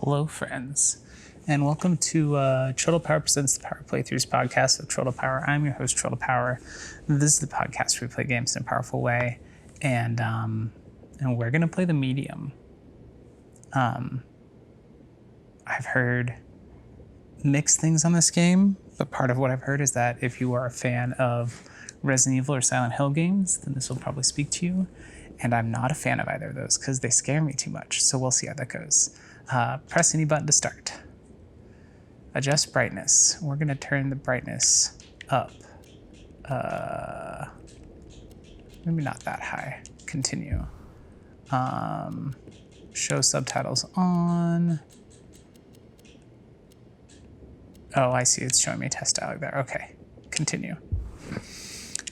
Hello, friends, and welcome to Troll Power Presents the Power Playthroughs podcast of Troll Power. I'm your host, Troll Power. This is the podcast where we play games in a powerful way, and we're gonna play the medium. I've heard mixed things on this game, but part of what I've heard is that if you are a fan of Resident Evil or Silent Hill games, then this will probably speak to you. And I'm not a fan of either of those because they scare me too much. So we'll see how that goes. Press any button to start. Adjust brightness. We're gonna turn the brightness up. Maybe not that high. Continue. Show subtitles on. Oh, I see. It's showing me test dialog there. Okay. Continue.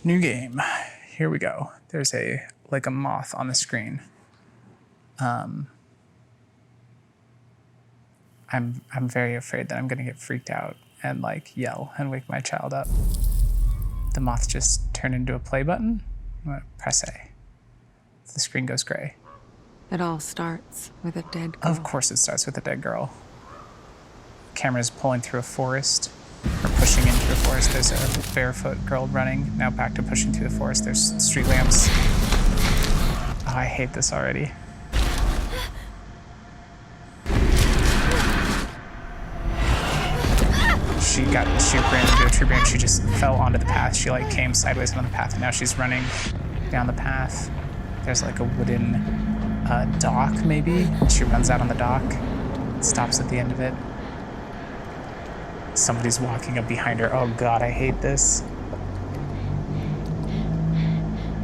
New game. Here we go. There's a moth on the screen. I'm very afraid that I'm gonna get freaked out and yell and wake my child up. The moth just turned into a play button. I'm gonna press A. The screen goes gray. It all starts with a dead girl. Of course it starts with a dead girl. Camera's pulling through a forest, or pushing into a forest. There's a barefoot girl running. Now back to pushing through the forest. There's street lamps. Oh, I hate this already. She ran into a tree branch. She just fell onto the path. She came sideways on the path, and now she's running down the path. There's a wooden dock, maybe. She runs out on the dock, stops at the end of it. Somebody's walking up behind her. Oh God, I hate this.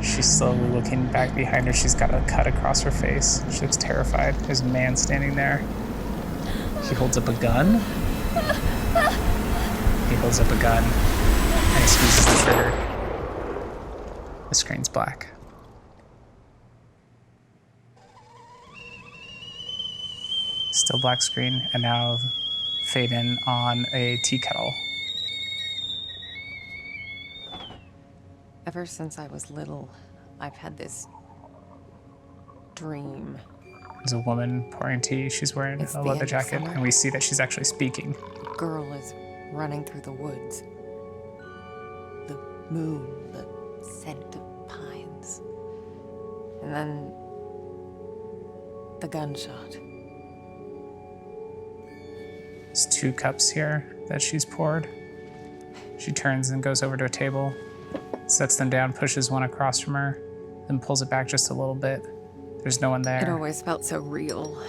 She's slowly looking back behind her. She's got a cut across her face. She looks terrified. There's a man standing there. He holds up a gun. He holds up a gun and he squeezes the trigger. The screen's black. Still black screen, and now fade in on a tea kettle. Ever since I was little, I've had this dream. There's a woman pouring tea. She's wearing a leather jacket, and we see that she's actually speaking. A girl is running through the woods. The moon, the scent of pines. And then the gunshot. There's 2 cups here that she's poured. She turns and goes over to a table, sets them down, pushes one across from her, then pulls it back just a little bit. There's no one there. It always felt so real.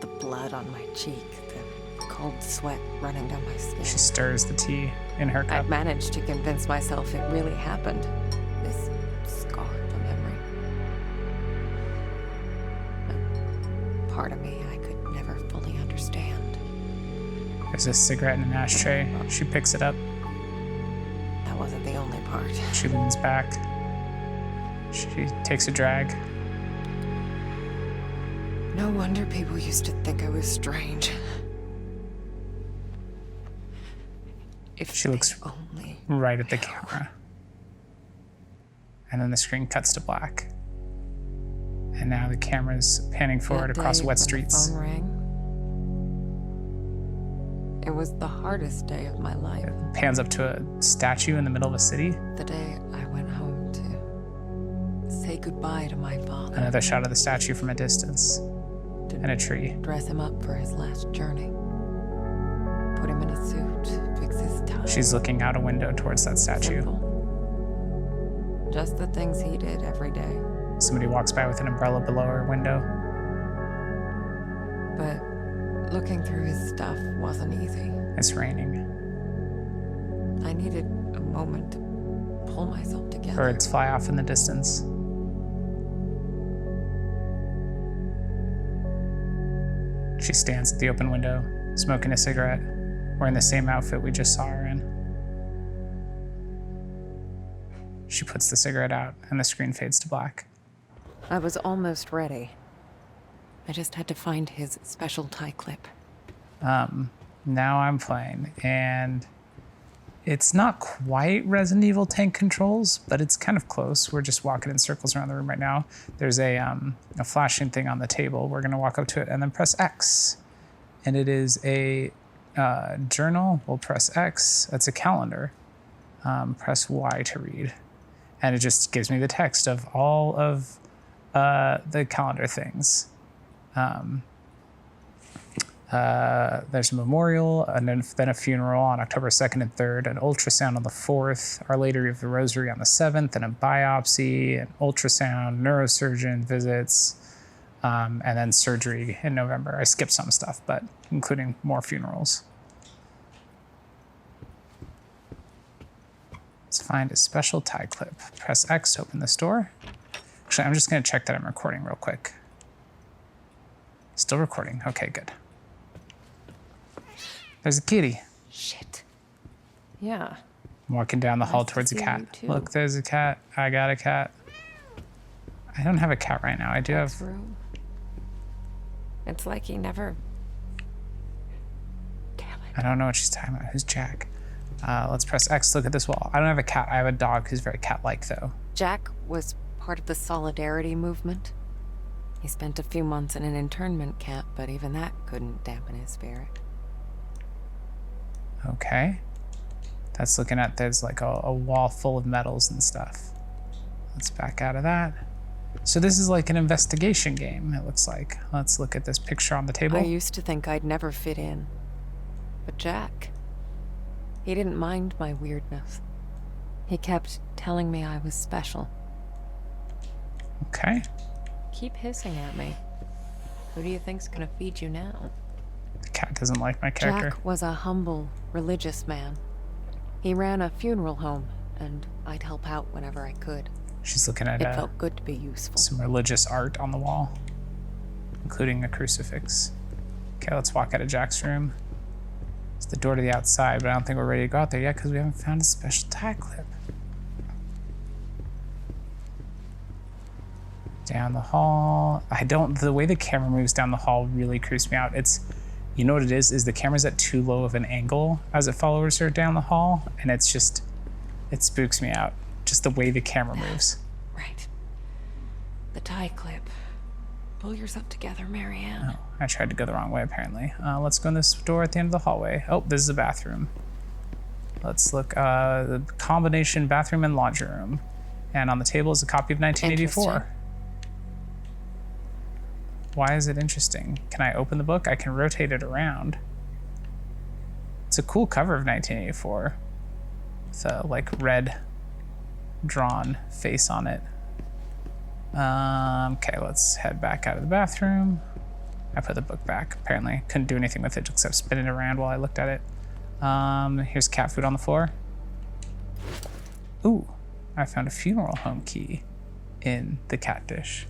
The blood on my cheek, the cold sweat running down my skin. She stirs the tea in her cup. I'd managed to convince myself it really happened. This scar of a memory. But part of me I could never fully understand. There's a cigarette in an ashtray. She picks it up. That wasn't the only part. She leans back. She takes a drag. No wonder people used to think I was strange. If she looks only right at the camera. And then the screen cuts to black. And now the camera's panning forward across wet streets. The phone rang. It was the hardest day of my life. It pans up to a statue in the middle of a city. The day I went home to say goodbye to my father. Another shot of the statue from a distance. And a tree. Dress him up for his last journey. Put him in a suit, fix his tie. She's looking out a window towards that statue. Simple. Just the things he did every day. Somebody walks by with an umbrella below her window. But looking through his stuff wasn't easy. It's raining. I needed a moment to pull myself together. Birds fly off in the distance. She stands at the open window, smoking a cigarette, wearing the same outfit we just saw her in. She puts the cigarette out, and the screen fades to black. I was almost ready. I just had to find his special tie clip. Now I'm playing, and it's not quite Resident Evil tank controls, but it's kind of close. We're just walking in circles around the room right now. There's a flashing thing on the table. We're gonna walk up to it and then press X. and it is a journal. We'll press X. That's a calendar. Press Y to read, and it just gives me the text of all of the calendar things. There's a memorial, and then a funeral on October 2nd and 3rd, an ultrasound on the 4th, Our Lady of the Rosary on the 7th, and a biopsy, an ultrasound, neurosurgeon visits, and then surgery in November. I skipped some stuff, but including more funerals. Let's find a special tie clip. Press X to open this door. Actually, I'm just going to check that I'm recording real quick. Still recording. Okay, good. There's a kitty. Shit. Yeah. I'm walking down the hall Nice to towards a see cat. you, too. Look, there's a cat. I got a cat. I don't have a cat right now. I do have... Room. It's like he never. Damn it. I don't know what she's talking about. Who's Jack? Let's press X to look at this wall. I don't have a cat. I have a dog who's very cat-like, though. Jack was part of the Solidarity movement. He spent a few months in an internment camp, but even that couldn't dampen his spirit. Okay. That's looking at, there's like a wall full of medals and stuff. Let's back out of that. So this is like an investigation game, it looks like. Let's look at this picture on the table. I used to think I'd never fit in. But Jack, he didn't mind my weirdness. He kept telling me I was special. Okay. Keep hissing at me. Who do you think's gonna feed you now? The cat doesn't like my character. Jack was a humble, religious man. He ran a funeral home, and I'd help out whenever I could. She's looking at It felt good to be useful. some religious art on the wall, including a crucifix. Okay, let's walk out of Jack's room. It's the door to the outside, but I don't think we're ready to go out there yet because we haven't found a special tie clip. Down the hall. The way the camera moves down the hall really creeps me out. You know what it is the camera's at too low of an angle as it follows her down the hall, and it spooks me out. Just the way the camera moves. Right. The tie clip. Pull yourself together, Marianne. Oh, I tried to go the wrong way, apparently. Let's go in this door at the end of the hallway. Oh, this is a bathroom. Let's look. The combination bathroom and laundry room. And on the table is a copy of 1984. Interesting. Why is it interesting? Can I open the book? I can rotate it around. It's a cool cover of 1984. With a, like, red drawn face on it. Okay, let's head back out of the bathroom. I put the book back. Apparently, couldn't do anything with it except spin it around while I looked at it. Here's cat food on the floor. Ooh, I found a funeral home key in the cat dish.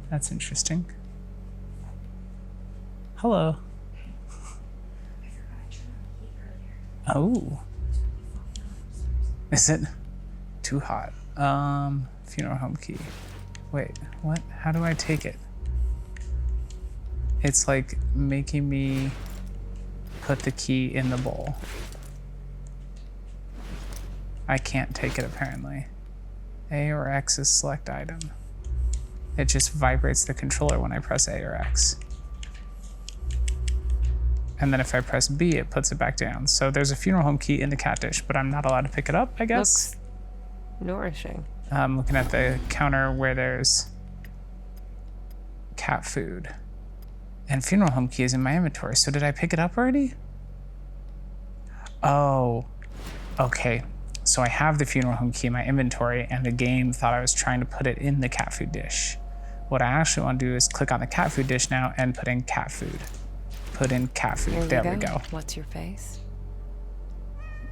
That's interesting. Hello. Oh. Is it too hot? Funeral home key. Wait, what? How do I take it? It's like making me put the key in the bowl. I can't take it apparently. A or X is select item. It just vibrates the controller when I press A or X. And then if I press B, it puts it back down. So there's a funeral home key in the cat dish, but I'm not allowed to pick it up, I guess. Looks nourishing. I'm looking at the counter where there's cat food. And funeral home key is in my inventory. So did I pick it up already? Oh, okay. So I have the funeral home key in my inventory, and the game thought I was trying to put it in the cat food dish. What I actually want to do is click on the cat food dish now and put in cat food. Put in cat food. There we go. What's your face?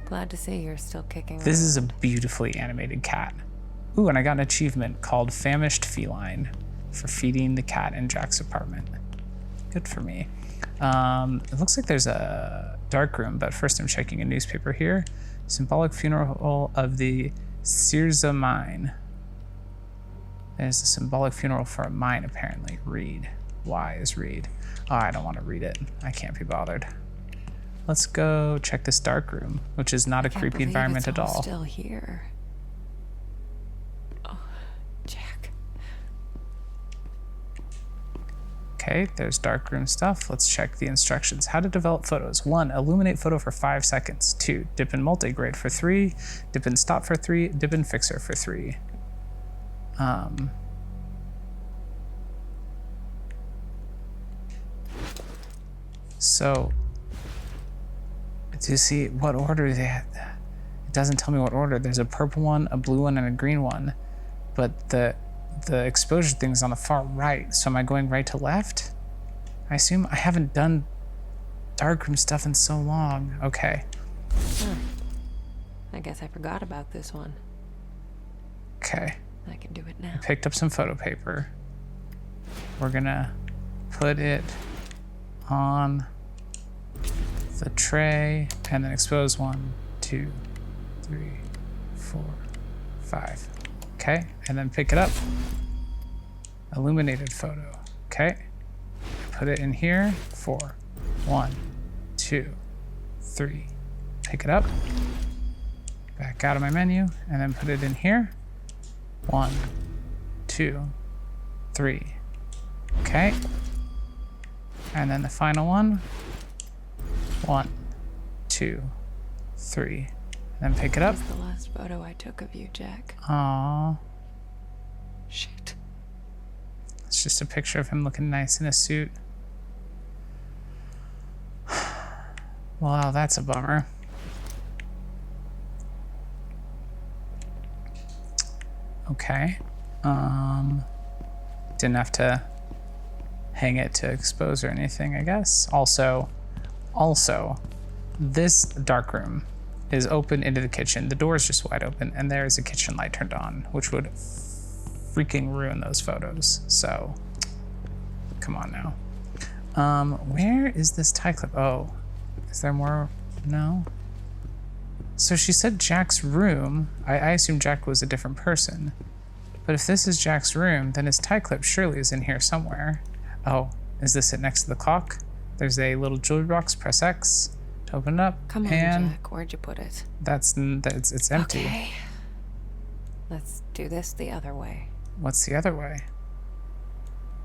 Glad to see you're still kicking. This is a around. beautifully animated cat. Ooh, and I got an achievement called Famished Feline for feeding the cat in Jack's apartment. Good for me. It looks like there's a dark room, but first I'm checking a newspaper here. Symbolic funeral of the Sirza mine. There's a symbolic funeral for a mine, apparently. Read. Why is read? Oh, I don't want to read it. I can't be bothered. Let's go check this dark room, which is not a Can't creepy believe environment it's at all. Still here. Oh, Jack. Okay, there's darkroom stuff. Let's check the instructions. How to develop photos. 1. Illuminate photo for 5 seconds. 2. Dip in multigrade for 3. Dip in stop for 3. Dip in fixer for 3. So, to see what order they had, it doesn't tell me what order. There's a purple one, a blue one, and a green one, but the exposure thing's on the far right. So am I going right to left? I assume I haven't done darkroom stuff in so long. Okay. I guess I forgot about this one. Okay. I can do it now. Picked up some photo paper. We're gonna put it on the tray and then expose 1, 2, 3, 4, 5. Okay, and then pick it up. Illuminated photo. Okay. Put it in here. 4, 1, 2, 3. Pick it up. Back out of my menu and then put it in here. 1, 2, 3. Okay. And then the final one. 1, 2, 3. And then pick it up. That's the last photo I took of you, Jack. Aww. Shit. It's just a picture of him looking nice in a suit. Wow, that's a bummer. Okay. Didn't have to hang it to expose or anything, I guess. Also, this darkroom is open into the kitchen. The door is just wide open, and there is a kitchen light turned on, which would freaking ruin those photos. So, come on now. Where is this tie clip? Oh, is there more? No. So she said Jack's room. I assume Jack was a different person. But if this is Jack's room, then his tie clip surely is in here somewhere. Oh, is this it next to the clock? There's a little jewelry box. Press X to open it up. Come on, and Jack. Where'd you put it? It's empty. Okay. Let's do this the other way. What's the other way?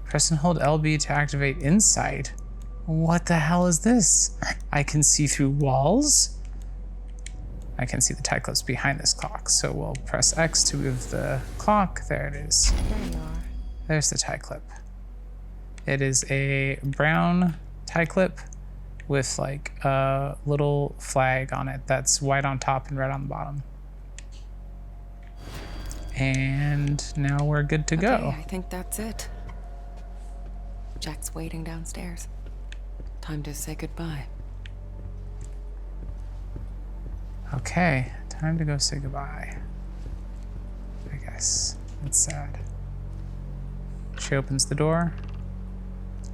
Press and hold LB to activate Insight. What the hell is this? I can see through walls? I can see the tie clips behind this clock. So we'll press X to move the clock. There it is. There you are. There's the tie clip. It is a brown tie clip with like a little flag on it that's white on top and red on the bottom. And now we're good to go. Okay, I think that's it. Jack's waiting downstairs. Time to say goodbye. Okay, time to go say goodbye. I guess. It's sad. She opens the door,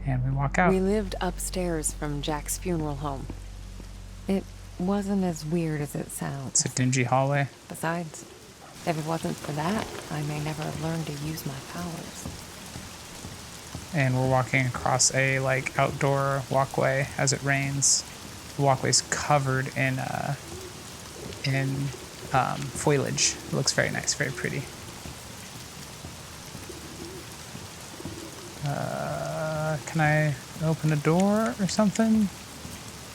and we walk out. We lived upstairs from Jack's funeral home. It wasn't as weird as it sounds. It's a dingy hallway. Besides, if it wasn't for that, I may never have learned to use my powers. And we're walking across a like outdoor walkway as it rains. The walkway's covered in foliage. It looks very nice, very pretty. Can I open a door or something?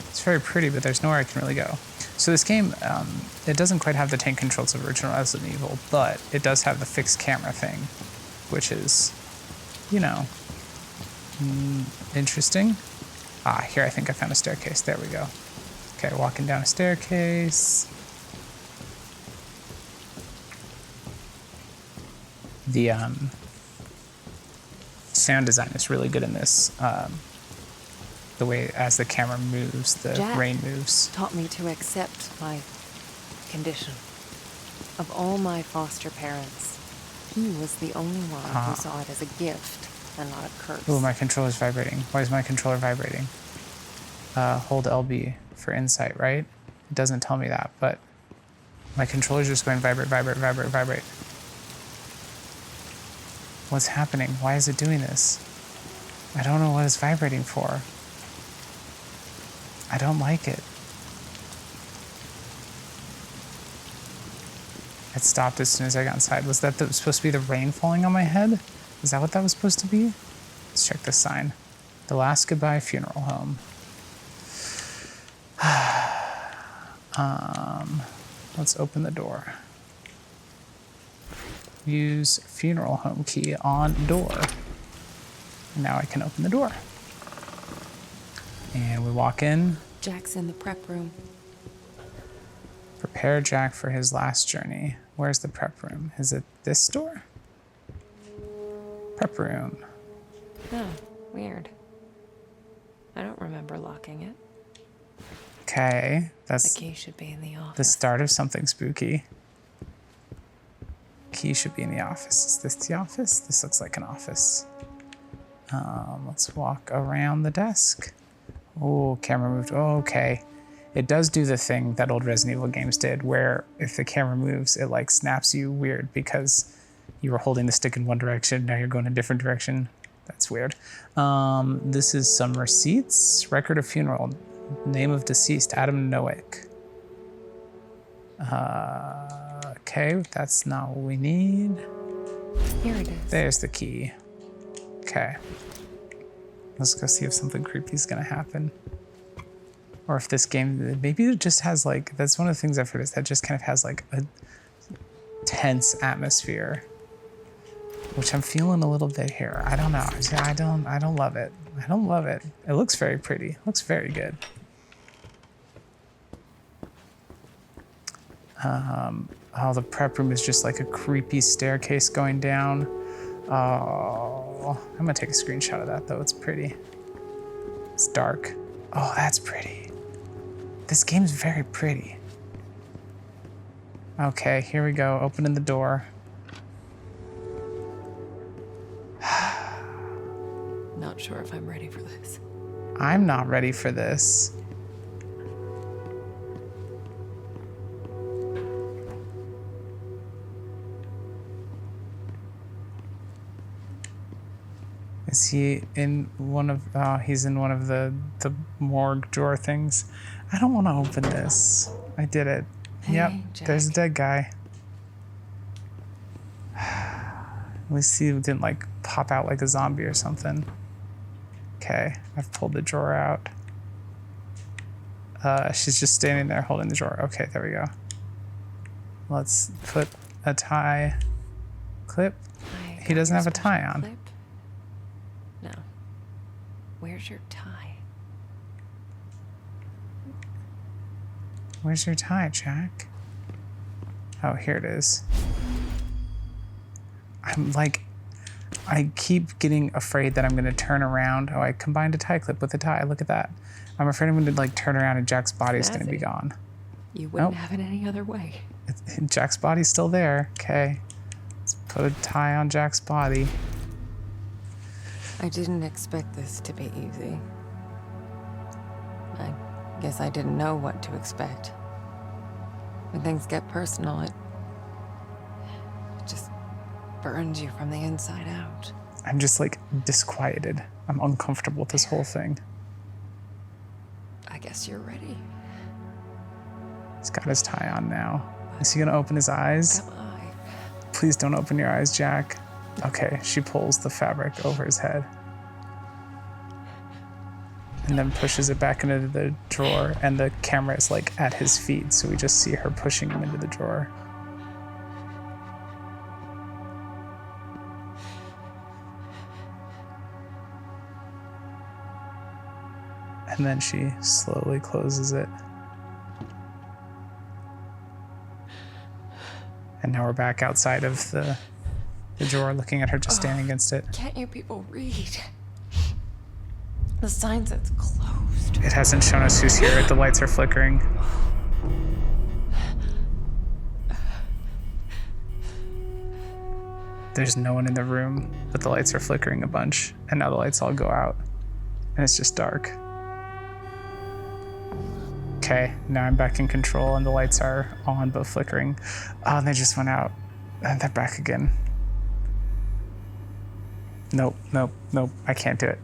It's very pretty, but there's nowhere I can really go. So this game, it doesn't quite have the tank controls of original Resident Evil, but it does have the fixed camera thing, which is, you know, interesting. Ah, here I think I found a staircase. There we go. Okay, walking down a staircase. The sound design is really good in this. The way as the camera moves, the Jack rain moves. Taught me to accept my condition. Of all my foster parents, he was the only one who saw it as a gift and not a curse. Ooh, my controller's vibrating. Why is my controller vibrating? Hold LB for insight, right? It doesn't tell me that, but my controller's just going vibrate, vibrate, vibrate, vibrate. What's happening? Why is it doing this? I don't know what it's vibrating for. I don't like it. It stopped as soon as I got inside. Was that supposed to be the rain falling on my head? Is that what that was supposed to be? Let's check this sign. The Last Goodbye Funeral Home. Let's open the door. Use funeral home key on door. Now I can open the door. And we walk in. Jack's in the prep room. Prepare Jack for his last journey. Where's the prep room? Is it this door? Prep room. Oh, weird. I don't remember locking it. Okay, that's The key should be in the office. the start of something spooky. Key should be in the office. Is this the office? This looks like an office. Let's walk around the desk. Oh, camera moved. Oh, okay. It does do the thing that old Resident Evil games did, where if the camera moves, it like snaps you weird because you were holding the stick in one direction, now you're going a different direction. That's weird. This is some receipts. Record of funeral. Name of deceased, Adam Noack. Okay, that's not what we need. Here it is. There's the key. Okay. Let's go see if something creepy is gonna happen. Or if this game, maybe it just has like, that's one of the things I've heard is that just kind of has like a tense atmosphere, which I'm feeling a little bit here. I don't know. I don't love it. I don't love it. It looks very pretty. It looks very good. Oh, the prep room is just like a creepy staircase going down. Oh, I'm gonna take a screenshot of that though. It's pretty. It's dark. Oh, that's pretty. This game's very pretty. Okay, here we go. Opening the door. Not sure if I'm ready for this. I'm not ready for this. Is he in one of, he's in one of the morgue drawer things. I don't want to open this. I did it. Hey, Yep, Jack. there's a dead guy. At least he didn't like pop out like a zombie or something. Okay, I've pulled the drawer out. She's just standing there holding the drawer. Okay, there we go. Let's put a tie clip. I He got doesn't your have a tie special on. clip? No. Where's your tie? Where's your tie, Jack? Oh, here it is. I'm like, I keep getting afraid that I'm gonna turn around. Oh, I combined a tie clip with a tie. Look at that. I'm afraid I'm gonna like turn around and Jack's body's gonna be Snazzy. gone. You wouldn't Nope. have it any other way. Jack's body's still there. Okay. Let's put a tie on Jack's body. I didn't expect this to be easy. I guess I didn't know what to expect. When things get personal, it just burns you from the inside out. I'm just like disquieted. I'm uncomfortable with this whole thing. I guess you're ready. He's got his tie on now. Is he gonna open his eyes? Am I? Please don't open your eyes, Jack. Okay, she pulls the fabric over his head. And then pushes it back into the drawer, and the camera is like at his feet, so we just see her pushing him into the drawer. And then she slowly closes it. And now we're back outside of the drawer, looking at her just standing against it. Can't you people read? The sign says closed. It hasn't shown us who's here. The lights are flickering. There's no one in the room, but the lights are flickering a bunch. And now the lights all go out. And it's just dark. Okay, now I'm back in control and the lights are on but flickering. Oh, and they just went out. And they're back again. Nope. I can't do it.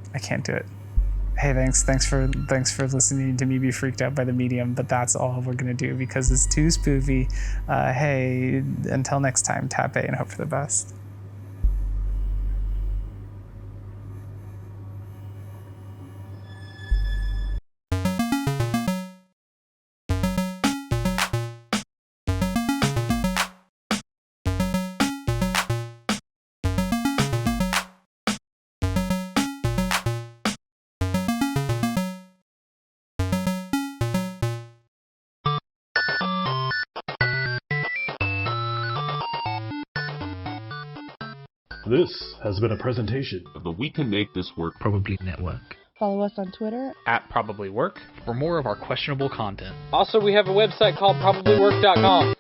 Hey, thanks for listening to me be freaked out by the medium, but that's all we're gonna do because it's too spoofy. Hey, until next time, tap A and hope for the best. This has been a presentation of the We Can Make This Work Probably Network. Follow us on Twitter @ProbablyWork for more of our questionable content. Also, we have a website called probablywork.com.